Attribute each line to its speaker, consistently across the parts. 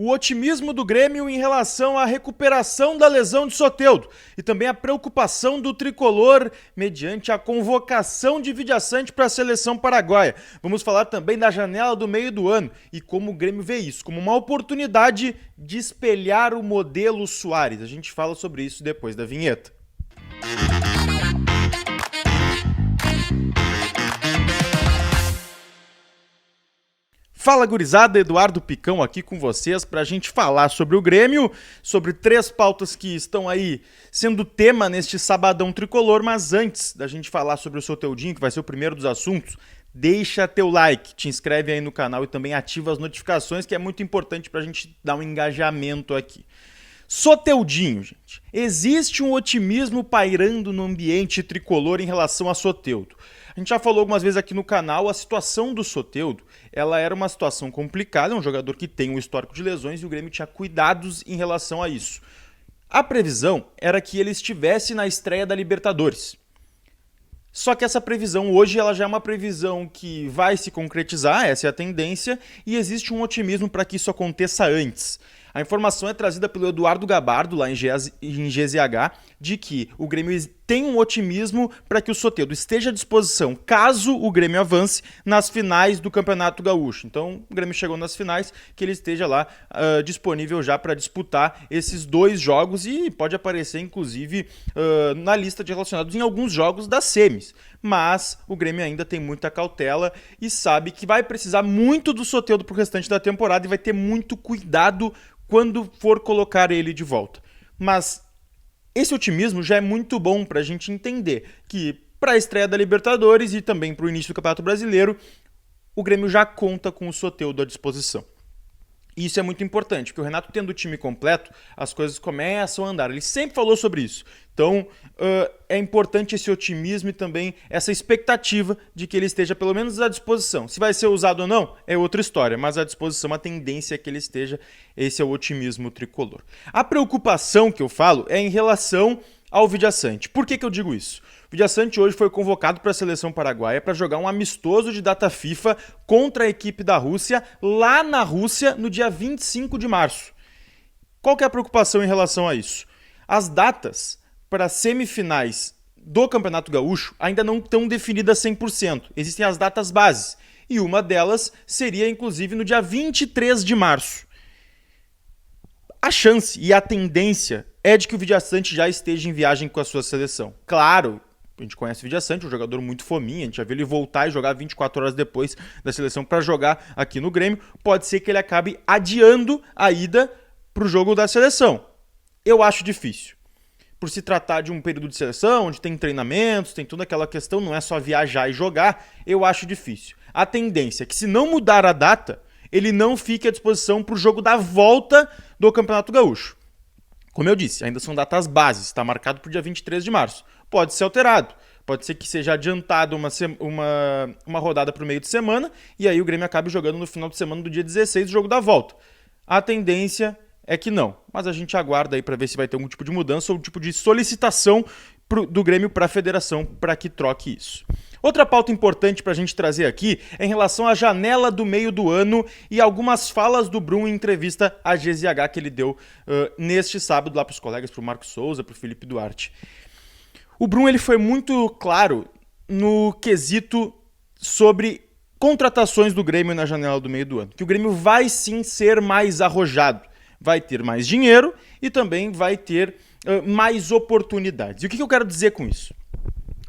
Speaker 1: O otimismo do Grêmio em relação à recuperação da lesão de Soteldo e também a preocupação do tricolor mediante a convocação de Vidia Sante para a seleção paraguaia. Vamos falar também da janela do meio do ano e como o Grêmio vê isso, como uma oportunidade de espelhar o modelo Suárez. A gente fala sobre isso depois da vinheta. Fala gurizada, Eduardo Picão aqui com vocês para a gente falar sobre o Grêmio, sobre 3 pautas que estão aí sendo tema neste sabadão tricolor, mas antes da gente falar sobre o Soteldinho, que vai ser o primeiro dos assuntos, deixa teu like, te inscreve aí no canal e também ativa as notificações, que é muito importante para a gente dar um engajamento aqui. Soteldinho, gente. Existe um otimismo pairando no ambiente tricolor em relação a Soteldo. A gente já falou algumas vezes aqui no canal, a situação do Soteldo, ela era uma situação complicada, é um jogador que tem um histórico de lesões e o Grêmio tinha cuidados em relação a isso. A previsão era que ele estivesse na estreia da Libertadores. Só que essa previsão hoje ela já é uma previsão que vai se concretizar, essa é a tendência, e existe um otimismo para que isso aconteça antes. A informação é trazida pelo Eduardo Gabardo, lá em GZH, de que o Grêmio tem um otimismo para que o Soteldo esteja à disposição caso o Grêmio avance nas finais do Campeonato Gaúcho. Então, o Grêmio chegou nas finais, que ele esteja lá disponível já para disputar esses 2 jogos e pode aparecer, inclusive, na lista de relacionados em alguns jogos das semis. Mas o Grêmio ainda tem muita cautela e sabe que vai precisar muito do Soteldo para o restante da temporada e vai ter muito cuidado quando for colocar ele de volta. Mas esse otimismo já é muito bom para a gente entender que para a estreia da Libertadores e também para o início do Campeonato Brasileiro, o Grêmio já conta com o Soteldo à disposição. E isso é muito importante, porque o Renato tendo o time completo, as coisas começam a andar. Ele sempre falou sobre isso. Então, é importante esse otimismo e também essa expectativa de que ele esteja pelo menos à disposição. Se vai ser usado ou não, é outra história, mas à disposição, a tendência é que ele esteja. Esse é o otimismo tricolor. A preocupação que eu falo é em relação ao Vidia Sante. Por que eu digo isso? O Vidia Sante hoje foi convocado para a seleção paraguaia para jogar um amistoso de data FIFA contra a equipe da Rússia, lá na Rússia, no dia 25 de março. Qual que é a preocupação em relação a isso? As datas para as semifinais do Campeonato Gaúcho ainda não estão definidas 100%. Existem as datas bases, e uma delas seria, inclusive, no dia 23 de março. A chance e a tendência é de que o Vidia Sante já esteja em viagem com a sua seleção. Claro, a gente conhece o Vidia Sante, um jogador muito fominha, a gente já viu ele voltar e jogar 24 horas depois da seleção para jogar aqui no Grêmio. Pode ser que ele acabe adiando a ida para o jogo da seleção. Eu acho difícil. Por se tratar de um período de seleção, onde tem treinamentos, tem toda aquela questão, não é só viajar e jogar, eu acho difícil. A tendência é que se não mudar a data, ele não fique à disposição para o jogo da volta do Campeonato Gaúcho. Como eu disse, ainda são datas bases, está marcado para o dia 23 de março. Pode ser alterado, pode ser que seja adiantado uma rodada para o meio de semana e aí o Grêmio acabe jogando no final de semana do dia 16 o jogo da volta. A tendência é que não, mas a gente aguarda aí para ver se vai ter algum tipo de mudança ou um tipo de solicitação do Grêmio para a federação para que troque isso. Outra pauta importante para a gente trazer aqui é em relação à janela do meio do ano e algumas falas do Brum em entrevista à GZH que ele deu neste sábado lá para os colegas, para o Marcos Souza, para o Felipe Duarte. O Brum ele foi muito claro no quesito sobre contratações do Grêmio na janela do meio do ano, que o Grêmio vai sim ser mais arrojado, vai ter mais dinheiro e também vai ter mais oportunidades. E o que eu quero dizer com isso?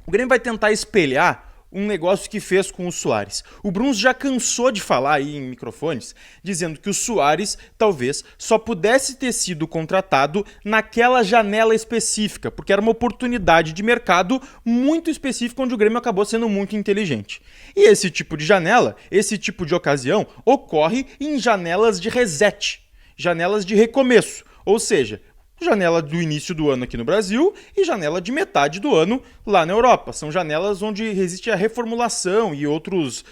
Speaker 1: O Grêmio vai tentar espelhar um negócio que fez com o Suárez. O Bruns já cansou de falar aí em microfones, dizendo que o Suárez talvez só pudesse ter sido contratado naquela janela específica, porque era uma oportunidade de mercado muito específica onde o Grêmio acabou sendo muito inteligente. E esse tipo de janela, esse tipo de ocasião, ocorre em janelas de reset, janelas de recomeço, ou seja, janela do início do ano aqui no Brasil e janela de metade do ano lá na Europa. São janelas onde existe a reformulação e outros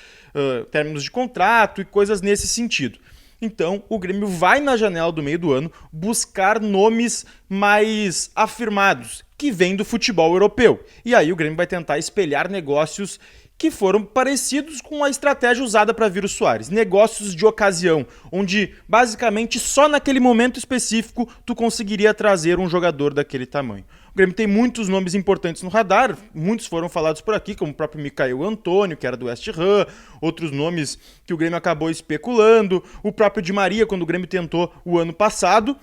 Speaker 1: términos de contrato e coisas nesse sentido. Então, o Grêmio vai na janela do meio do ano buscar nomes mais afirmados, que vêm do futebol europeu. E aí o Grêmio vai tentar espelhar negócios que foram parecidos com a estratégia usada para vir o Suárez. Negócios de ocasião, onde basicamente só naquele momento específico tu conseguiria trazer um jogador daquele tamanho. O Grêmio tem muitos nomes importantes no radar, muitos foram falados por aqui, como o próprio Michael Antônio, que era do West Ham, outros nomes que o Grêmio acabou especulando, o próprio Di Maria, quando o Grêmio tentou o ano passado,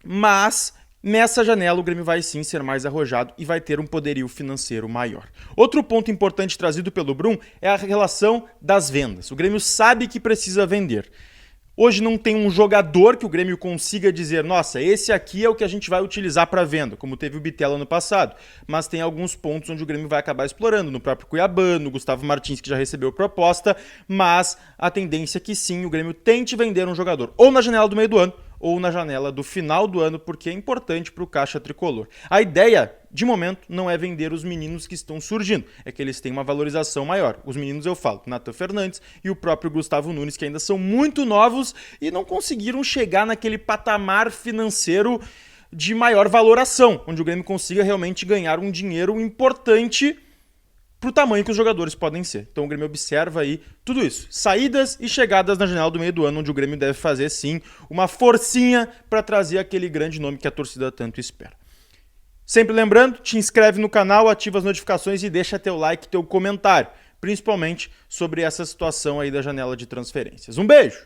Speaker 1: mas nessa janela o Grêmio vai sim ser mais arrojado e vai ter um poderio financeiro maior. Outro ponto importante trazido pelo Brum é a relação das vendas. O Grêmio sabe que precisa vender. Hoje não tem um jogador que o Grêmio consiga dizer, nossa, esse aqui é o que a gente vai utilizar para venda, como teve o Bitelo no passado. Mas tem alguns pontos onde o Grêmio vai acabar explorando, no próprio Cuiabá, no Gustavo Martins, que já recebeu proposta, mas a tendência é que sim, o Grêmio tente vender um jogador, ou na janela do meio do ano, ou na janela do final do ano, porque é importante para o caixa tricolor. A ideia, de momento, não é vender os meninos que estão surgindo, é que eles têm uma valorização maior. Os meninos eu falo, Nathan Fernandes e o próprio Gustavo Nunes, que ainda são muito novos e não conseguiram chegar naquele patamar financeiro de maior valoração, onde o Grêmio consiga realmente ganhar um dinheiro importante para o tamanho que os jogadores podem ser. Então o Grêmio observa aí tudo isso. Saídas e chegadas na janela do meio do ano, onde o Grêmio deve fazer, sim, uma forcinha para trazer aquele grande nome que a torcida tanto espera. Sempre lembrando, te inscreve no canal, ativa as notificações e deixa teu like, teu comentário, principalmente sobre essa situação aí da janela de transferências. Um beijo!